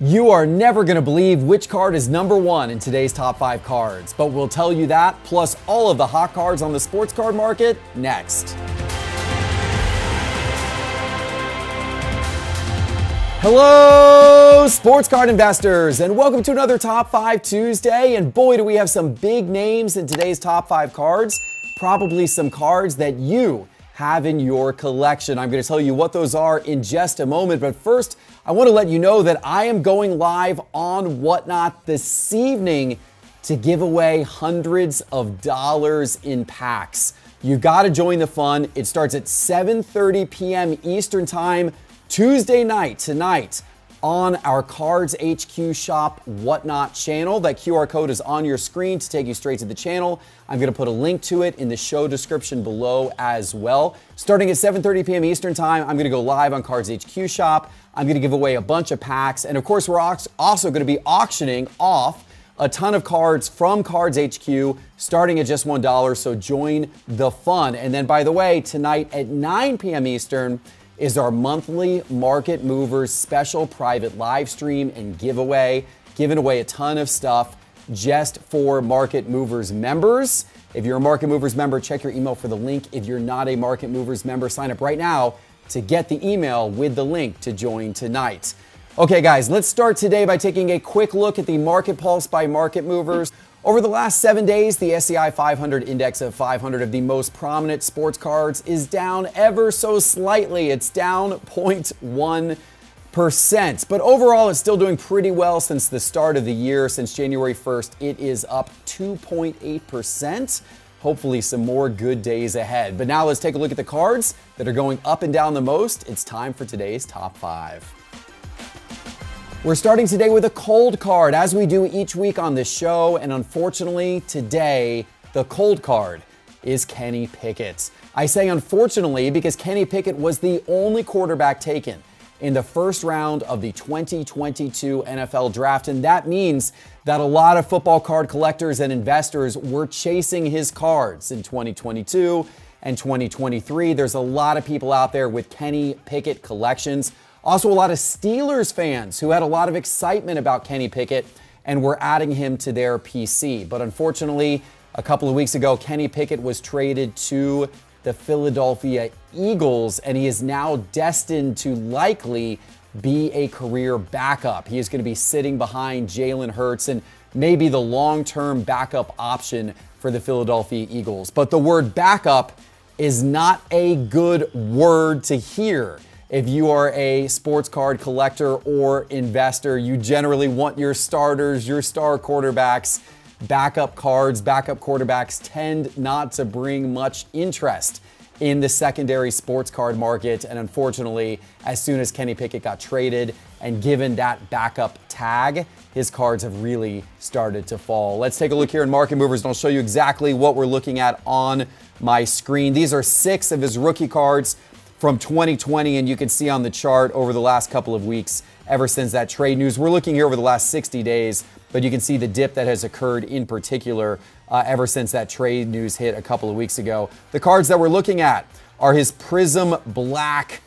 You are never going to believe which card is number one in today's top 5 cards, but we'll tell you that, plus all of the hot cards on the sports card market, next. Hello, sports card investors, and welcome to another Top 5 Tuesday. And boy, do we have some big names in today's top 5 cards. Probably some cards that you have in your collection. I'm going to tell you what those are in just a moment, but first, I want to let you know that I am going live on Whatnot this evening to give away hundreds of dollars in packs. You've got to join the fun. It starts at 7:30 p.m. Eastern Time, Tuesday night, tonight, on our Cards HQ Shop Whatnot channel. That QR code is on your screen to take you straight to the channel. I'm going to put a link to it in the show description below as well. Starting at 7:30 p.m. Eastern Time, I'm going to go live on Cards HQ Shop. I'm going to give away a bunch of packs. And of course, we're also going to be auctioning off a ton of cards from Cards HQ starting at just $1. So join the fun. And then, by the way, tonight at 9 p.m. Eastern, is our monthly Market Movers special private live stream and giveaway, giving away a ton of stuff just for Market Movers members. If you're a Market Movers member, check your email for the link. If you're not a Market Movers member, sign up right now to get the email with the link to join tonight. Okay, guys, let's start today by taking a quick look at the Market Pulse by Market Movers. Over the last 7 days, the SCI 500 index of 500 of the most prominent sports cards is down ever so slightly. It's down 0.1%. But overall, it's still doing pretty well since the start of the year. Since January 1st, it is up 2.8%. Hopefully some more good days ahead. But now let's take a look at the cards that are going up and down the most. It's time for today's top 5. We're starting today with a cold card, as we do each week on this show. And unfortunately, today, the cold card is Kenny Pickett. I say unfortunately because Kenny Pickett was the only quarterback taken in the first round of the 2022 NFL Draft. And that means that a lot of football card collectors and investors were chasing his cards in 2022 and 2023. There's a lot of people out there with Kenny Pickett collections. Also, a lot of Steelers fans who had a lot of excitement about Kenny Pickett and were adding him to their PC. But unfortunately, a couple of weeks ago, Kenny Pickett was traded to the Philadelphia Eagles, and he is now destined to likely be a career backup. He is going to be sitting behind Jalen Hurts and maybe the long-term backup option for the Philadelphia Eagles. But the word backup is not a good word to hear. If you are a sports card collector or investor, you generally want your starters, your star quarterbacks. Backup cards, backup quarterbacks tend not to bring much interest in the secondary sports card market. And unfortunately, as soon as Kenny Pickett got traded and given that backup tag, his cards have really started to fall. Let's take a look here in Market Movers, and I'll show you exactly what we're looking at on my screen. These are 6 of his rookie cards from 2020, and you can see on the chart over the last couple of weeks, ever since that trade news. We're looking here over the last 60 days, but you can see the dip that has occurred in particular ever since that trade news hit a couple of weeks ago. The cards that we're looking at are his Prism Black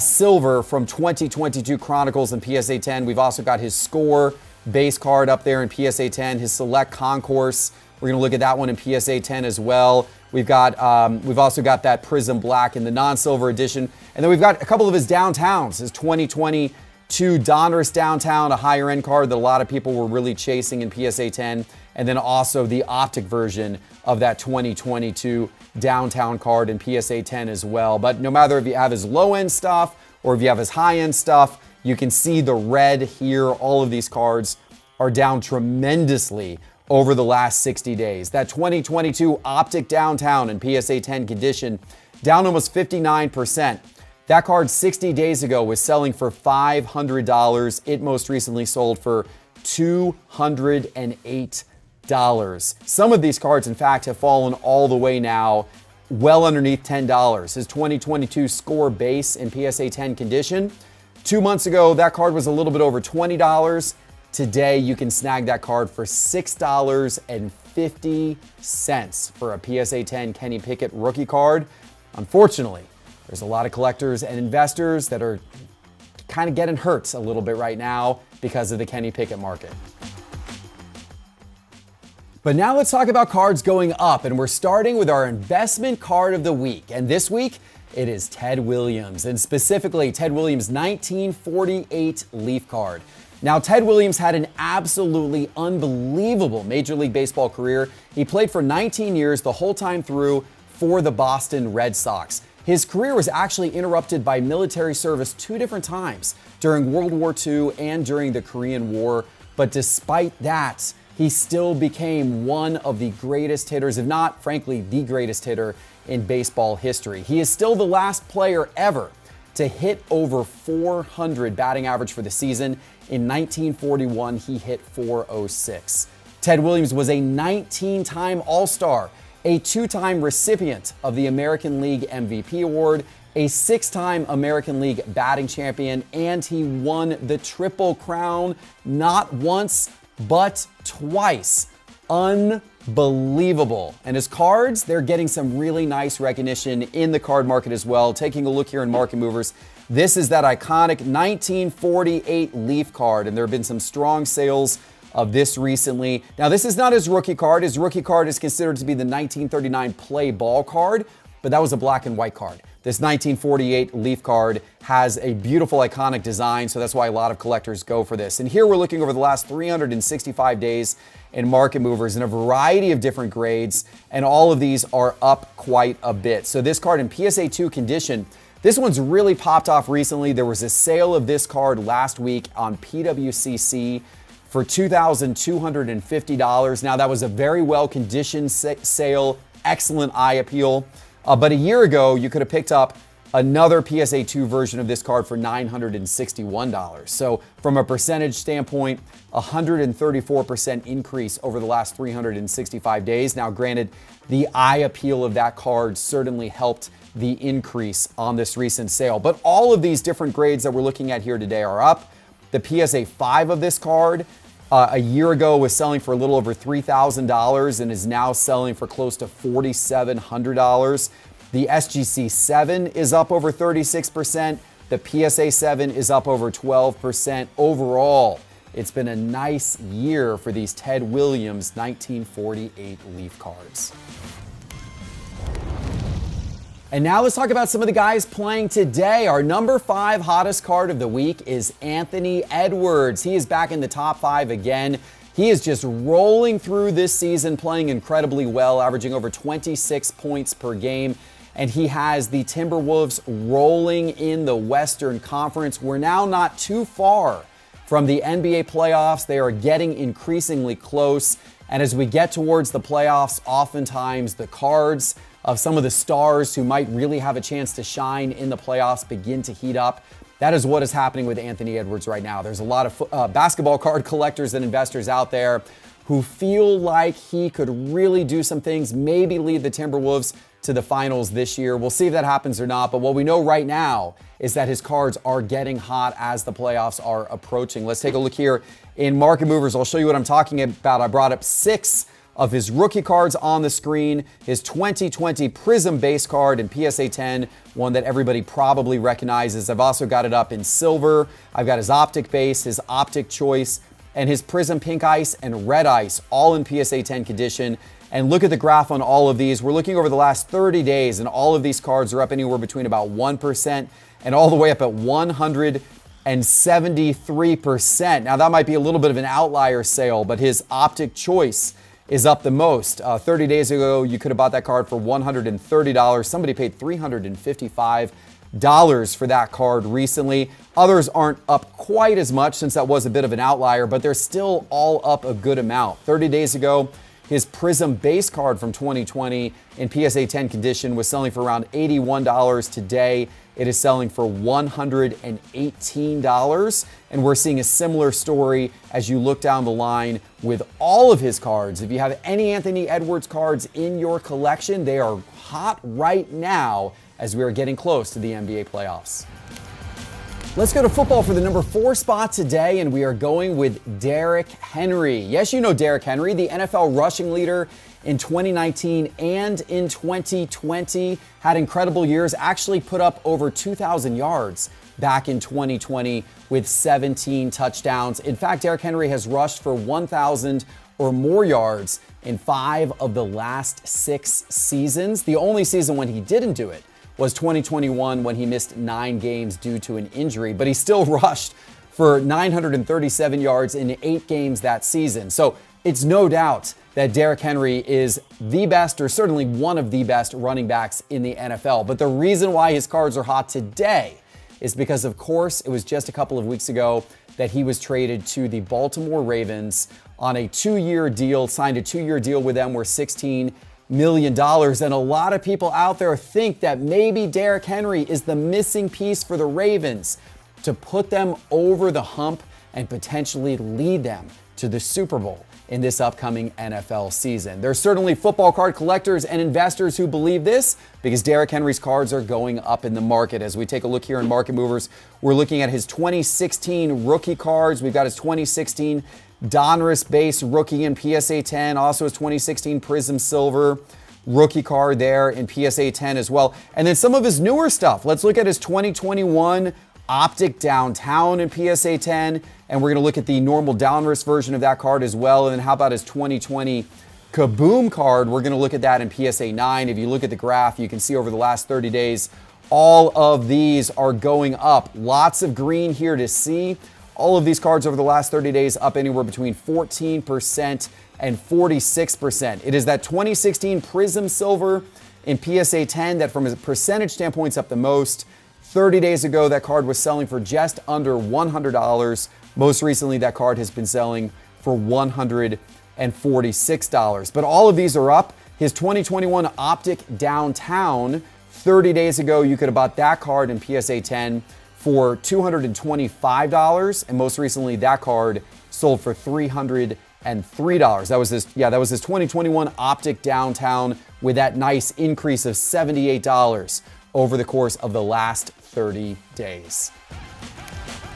Silver from 2022 Chronicles and PSA 10. We've also got his Score base card up there in PSA 10, his Select Concourse. We're going to look at that one in PSA 10 as well. We've also got that Prism Black in the non-silver edition. And then we've got a couple of his downtowns, his 2022 Donruss Downtown, a higher end card that a lot of people were really chasing in PSA 10. And then also the optic version of that 2022 Downtown card in PSA 10 as well. But no matter if you have his low end stuff or if you have his high end stuff, you can see the red here. All of these cards are down tremendously over the last 60 days. That 2022 Optic Downtown in PSA 10 condition, down almost 59%. That card 60 days ago was selling for $500. It most recently sold for $208. Some of these cards, in fact, have fallen all the way now, well underneath $10. His 2022 Score base in PSA 10 condition, 2 months ago, that card was a little bit over $20. Today, you can snag that card for $6.50 for a PSA 10 Kenny Pickett rookie card. Unfortunately, there's a lot of collectors and investors that are kind of getting hurt a little bit right now because of the Kenny Pickett market. But now let's talk about cards going up, and we're starting with our investment card of the week. And this week, it is Ted Williams, and specifically Ted Williams' 1948 Leaf card. Now, Ted Williams had an absolutely unbelievable Major League Baseball career. He played for 19 years, the whole time through, for the Boston Red Sox. His career was actually interrupted by military service 2 different times, during World War II and during the Korean War. But despite that, he still became one of the greatest hitters, if not, frankly, the greatest hitter in baseball history. He is still the last player ever to hit over 400 batting average for the season. In 1941, he hit 406. Ted Williams was a 19-time All-Star, a 2-time recipient of the American League MVP award, a 6-time American League batting champion, and he won the Triple Crown not once, but twice. Unbelievable. And his cards, they're getting some really nice recognition in the card market as well. Taking a look here in Market Movers, this is that iconic 1948 Leaf card, and there have been some strong sales of this recently. Now, this is not his rookie card. His rookie card is considered to be the 1939 Play Ball card, but that was a black and white card. This 1948 Leaf card has a beautiful, iconic design, so that's why a lot of collectors go for this. And here we're looking over the last 365 days in Market Movers in a variety of different grades, and all of these are up quite a bit. So this card in PSA 2 condition, this one's really popped off recently. There was a sale of this card last week on PWCC for $2,250. Now, that was a very well-conditioned sale, excellent eye appeal. But a year ago, you could have picked up another PSA 2 version of this card for $961. So from a percentage standpoint, 134% increase over the last 365 days. Now, granted, the eye appeal of that card certainly helped the increase on this recent sale. But all of these different grades that we're looking at here today are up. The PSA 5 of this card a year ago was selling for a little over $3,000 and is now selling for close to $4,700. The SGC 7 is up over 36%. The PSA 7 is up over 12%. Overall, it's been a nice year for these Ted Williams 1948 Leaf cards. And now let's talk about some of the guys playing today. Our number 5 hottest card of the week is Anthony Edwards. He is back in the top 5 again. He is just rolling through this season, playing incredibly well, averaging over 26 points per game. And he has the Timberwolves rolling in the Western Conference. We're now not too far from the NBA playoffs. They are getting increasingly close. And as we get towards the playoffs, oftentimes the cards of some of the stars who might really have a chance to shine in the playoffs begin to heat up. That is what is happening with Anthony Edwards right now. There's a lot of basketball card collectors and investors out there who feel like he could really do some things, maybe lead the Timberwolves to the finals this year. We'll see if that happens or not, but what we know right now is that his cards are getting hot as the playoffs are approaching. Let's take a look here in Market Movers. I'll show you what I'm talking about. I brought up 6 of his rookie cards on the screen, his 2020 Prism base card in PSA 10, one that everybody probably recognizes. I've also got it up in silver. I've got his Optic base, his Optic choice, and his Prism Pink Ice and Red Ice, all in PSA 10 condition. And look at the graph on all of these. We're looking over the last 30 days, and all of these cards are up anywhere between about 1% and all the way up at 173%. Now, that might be a little bit of an outlier sale, but his Optic choice is up the most. 30 days ago, you could have bought that card for $130. Somebody paid $355 for that card recently. Others aren't up quite as much since that was a bit of an outlier, but they're still all up a good amount. 30 days ago, his Prism base card from 2020 in PSA 10 condition was selling for around $81. Today, it is selling for $118. And we're seeing a similar story as you look down the line with all of his cards. If you have any Anthony Edwards cards in your collection, they are hot right now as we are getting close to the NBA playoffs. Let's go to football for the number 4 spot today, and we are going with Derrick Henry. Yes, you know Derrick Henry, the NFL rushing leader in 2019 and in 2020. Had incredible years, actually put up over 2,000 yards back in 2020 with 17 touchdowns. In fact, Derrick Henry has rushed for 1,000 or more yards in 5 of the last 6 seasons. The only season when he didn't do it was 2021 when he missed 9 games due to an injury, but he still rushed for 937 yards in 8 games that season. So it's no doubt that Derrick Henry is the best, or certainly one of the best running backs in the NFL. But the reason why his cards are hot today is because, of course, it was just a couple of weeks ago that he was traded to the Baltimore Ravens on a 2-year deal, signed a 2-year deal with them worth $16 million. And a lot of people out there think that maybe Derrick Henry is the missing piece for the Ravens to put them over the hump and potentially lead them to the Super Bowl in this upcoming NFL season. There's certainly football card collectors and investors who believe this because Derrick Henry's cards are going up in the market. As we take a look here in Market Movers, we're looking at his 2016 rookie cards. We've got his 2016 Donruss base rookie in PSA 10, also his 2016 Prism Silver rookie card there in PSA 10 as well. And then some of his newer stuff. Let's look at his 2021 Optic Downtown in PSA 10, and we're going to look at the normal Donruss version of that card as well. And then how about his 2020 Kaboom card? We're going to look at that in PSA 9. If you look at the graph, you can see over the last 30 days, all of these are going up. Lots of green here to see. All of these cards over the last 30 days up anywhere between 14% and 46%. It is that 2016 Prism Silver in PSA 10 that from a percentage standpoint is up the most. 30 days ago, that card was selling for just under $100. Most recently, that card has been selling for $146. But all of these are up. His 2021 Optic Downtown, 30 days ago, you could have bought that card in PSA 10 for $225. And most recently, that card sold for $303. That was his 2021 Optic Downtown with that nice increase of $78 over the course of the last 30 days.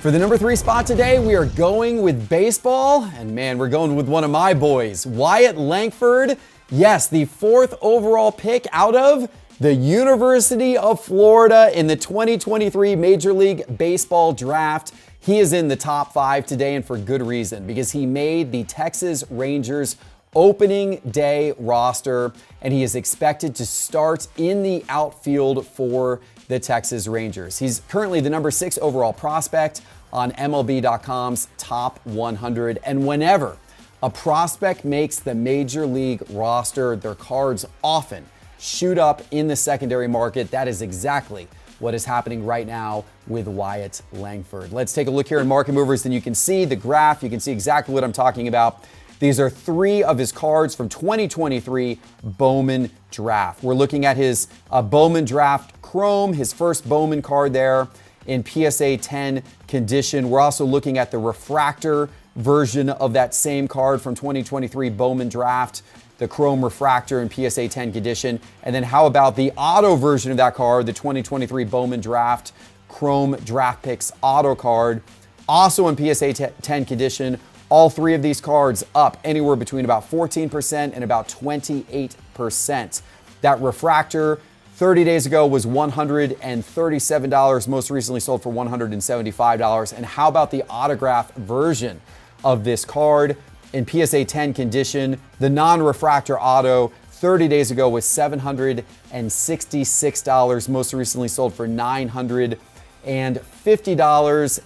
For the number 3 spot today, we are going with baseball. And man, we're going with one of my boys, Wyatt Langford. Yes, the 4th overall pick out of the University of Florida in the 2023 Major League Baseball draft. He is in the top 5 today, and for good reason, because he made the Texas Rangers opening day roster, and he is expected to start in the outfield for the Texas Rangers. He's currently the number 6 overall prospect on MLB.com's top 100. And whenever a prospect makes the major league roster, their cards often shoot up in the secondary market. That is exactly what is happening right now with Wyatt Langford. Let's take a look here in Market Movers, and you can see the graph. You can see exactly what I'm talking about. These are 3 of his cards from 2023 Bowman Draft. We're looking at his Bowman Draft Chrome, his first Bowman card there in PSA 10 condition. We're also looking at the refractor version of that same card from 2023 Bowman Draft, the Chrome Refractor in PSA 10 condition. And then how about the auto version of that card, the 2023 Bowman Draft Chrome Draft Picks Auto card, also in PSA 10 condition. All 3 of these cards up anywhere between about 14% and about 28%. That refractor 30 days ago was $137, most recently sold for $175. And how about the autograph version of this card in PSA 10 condition? The non-refractor auto 30 days ago was $766, most recently sold for $950.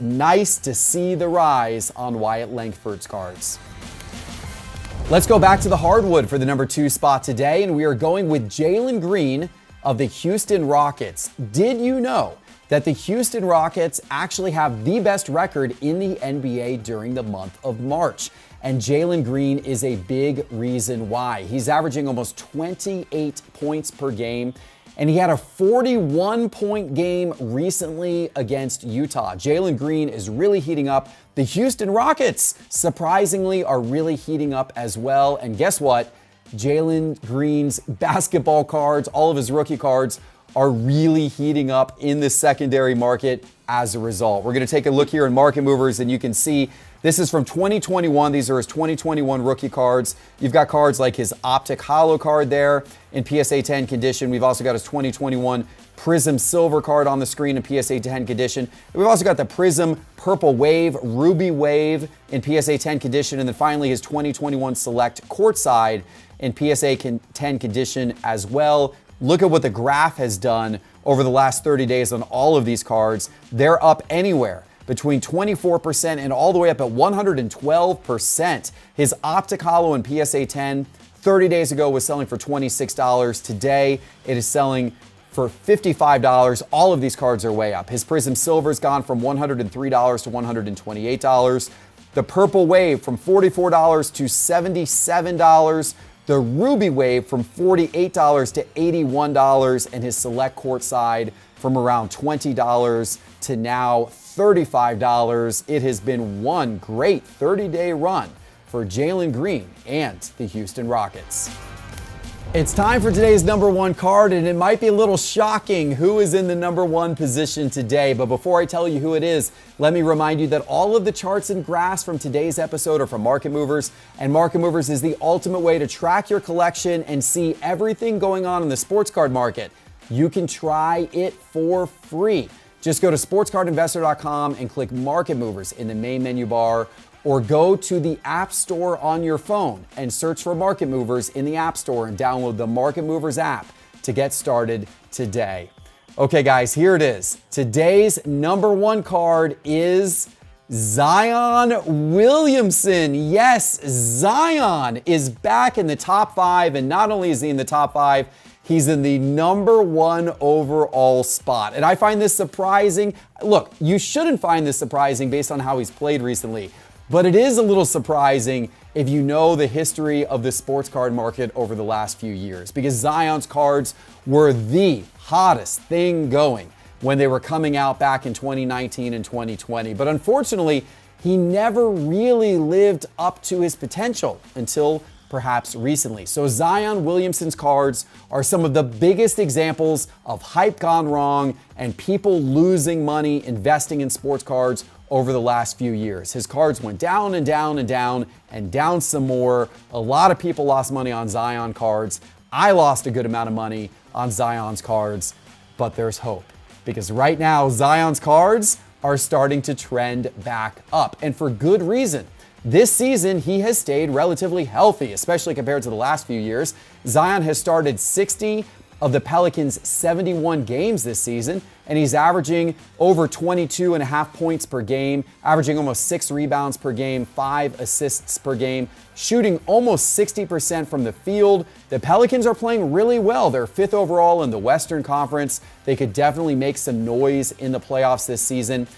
Nice to see the rise on Wyatt Langford's cards. Let's go back to the hardwood for the number 2 spot today, and we are going with Jalen Green of the Houston Rockets. Did you know that the Houston Rockets actually have the best record in the NBA during the month of March? And Jalen Green is a big reason why. He's averaging almost 28 points per game, and he had a 41-point game recently against Utah. Jalen Green is really heating up. The Houston Rockets, surprisingly, are really heating up as well. And guess what? Jalen Green's basketball cards, all of his rookie cards, are really heating up in the secondary market as a result. We're going to take a look here in Market Movers, and you can see this is from 2021. These are his 2021 rookie cards. You've got cards like his Optic Holo card there in PSA 10 condition. We've also got his 2021 Prism Silver card on the screen in PSA 10 condition. We've also got the Prism Purple Wave, Ruby Wave in PSA 10 condition, and then finally his 2021 Select Courtside in PSA 10 condition as well. Look at what the graph has done over the last 30 days on all of these cards. They're up anywhere between 24% and all the way up at 112%. His Optic Holo in PSA 10 30 days ago was selling for $26. Today, it is selling for $55. All of these cards are way up. His Prism Silver's gone from $103 to $128. The Purple Wave from $44 to $77. The Ruby Wave from $48 to $81, and his Select Courtside from around $20 to now $35. It has been one great 30-day run for Jalen Green and the Houston Rockets. It's time for today's number one card, and it might be a little shocking who is in the number one position today. But before I tell you who it is, let me remind you that all of the charts and graphs from today's episode are from Market Movers, and Market Movers is the ultimate way to track your collection and see everything going on in the sports card market. You can try it for free. Just go to sportscardinvestor.com and click Market Movers in the main menu bar, or go to the App Store on your phone and search for Market Movers in the App Store and download the Market Movers app to get started today. Okay, guys, here it is. Today's number one card is Zion Williamson. Yes, Zion is back in the top 5, and not only is he in the top 5, he's in the number one overall spot. And I find this surprising. Look, you shouldn't find this surprising based on how he's played recently. But it is a little surprising if you know the history of the sports card market over the last few years, because Zion's cards were the hottest thing going when they were coming out back in 2019 and 2020. But unfortunately, he never really lived up to his potential until perhaps recently. So Zion Williamson's cards are some of the biggest examples of hype gone wrong and people losing money investing in sports cards over the last few years. His cards went down and down and down and down some more. A lot of people lost money on Zion cards. I lost a good amount of money on Zion's cards, but there's hope, because right now Zion's cards are starting to trend back up, and for good reason. This season, he has stayed relatively healthy, especially compared to the last few years. Zion has started 60 of the Pelicans' 71 games this season, and he's averaging over 22.5 points per game, averaging almost 6 rebounds per game, 5 assists per game, shooting almost 60% from the field. The Pelicans are playing really well. They're 5th overall in the Western Conference. They could definitely make some noise in the playoffs this season.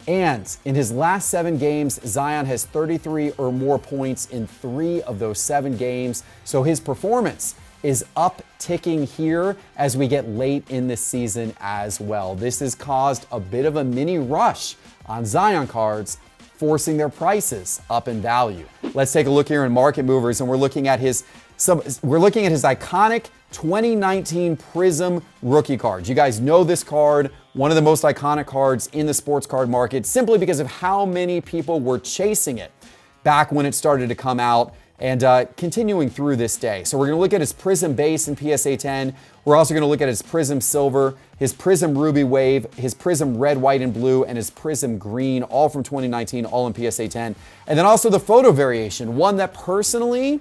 And in his last 7 games, Zion has 33 or more points in 3 of those 7 games. So his performance is upticking here as we get late in the season as well. This has caused a bit of a mini rush on Zion cards, forcing their prices up in value. Let's take a look here in Market Movers, and we're looking at his iconic 2019 Prism rookie card. You guys know this card, one of the most iconic cards in the sports card market, simply because of how many people were chasing it back when it started to come out, and continuing through this day. So we're going to look at his Prism Base in PSA 10. We're also going to look at his Prism Silver, his Prism Ruby Wave, his Prism Red, White, and Blue, and his Prism Green, all from 2019, all in PSA 10. And then also the photo variation, one that personally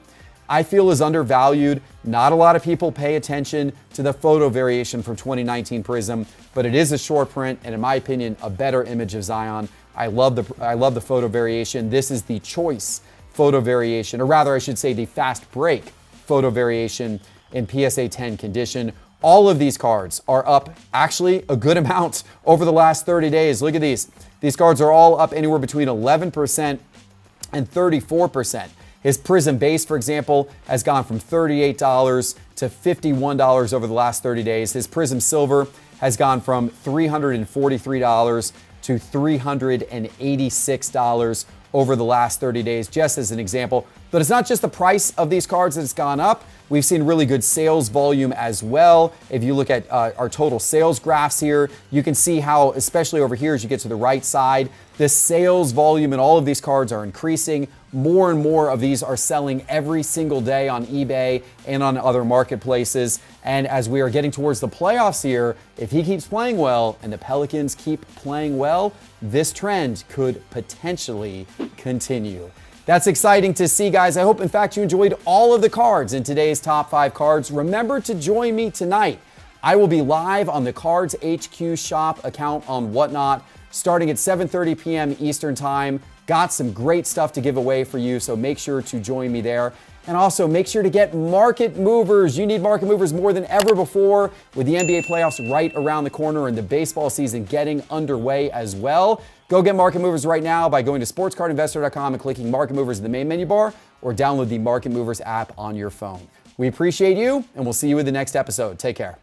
I feel is undervalued. Not a lot of people pay attention to the photo variation from 2019 Prism, but it is a short print, and in my opinion, a better image of Zion. I love the photo variation. This is the choice photo variation, or rather I should say the fast break photo variation in PSA 10 condition. All of these cards are up actually a good amount over the last 30 days. Look at these. These cards are all up anywhere between 11% and 34%. His Prism Base, for example, has gone from $38 to $51 over the last 30 days. His Prism Silver has gone from $343 to $386 over the last 30 days, just as an example. But it's not just the price of these cards that's gone up. We've seen really good sales volume as well. If you look at our total sales graphs here, you can see how, especially over here as you get to the right side, the sales volume in all of these cards are increasing. More and more of these are selling every single day on eBay and on other marketplaces. And as we are getting towards the playoffs here, if he keeps playing well and the Pelicans keep playing well, this trend could potentially continue. That's exciting to see, guys. I hope, in fact, you enjoyed all of the cards in today's top 5 cards. Remember to join me tonight. I will be live on the Cards HQ shop account on Whatnot starting at 7:30 p.m. Eastern Time. Got some great stuff to give away for you, so make sure to join me there. And also make sure to get market movers. You need market movers more than ever before with the NBA playoffs right around the corner and the baseball season getting underway as well. Go get market movers right now by going to sportscardinvestor.com and clicking market movers in the main menu bar, or download the Market Movers app on your phone. We appreciate you, and we'll see you in the next episode. Take care.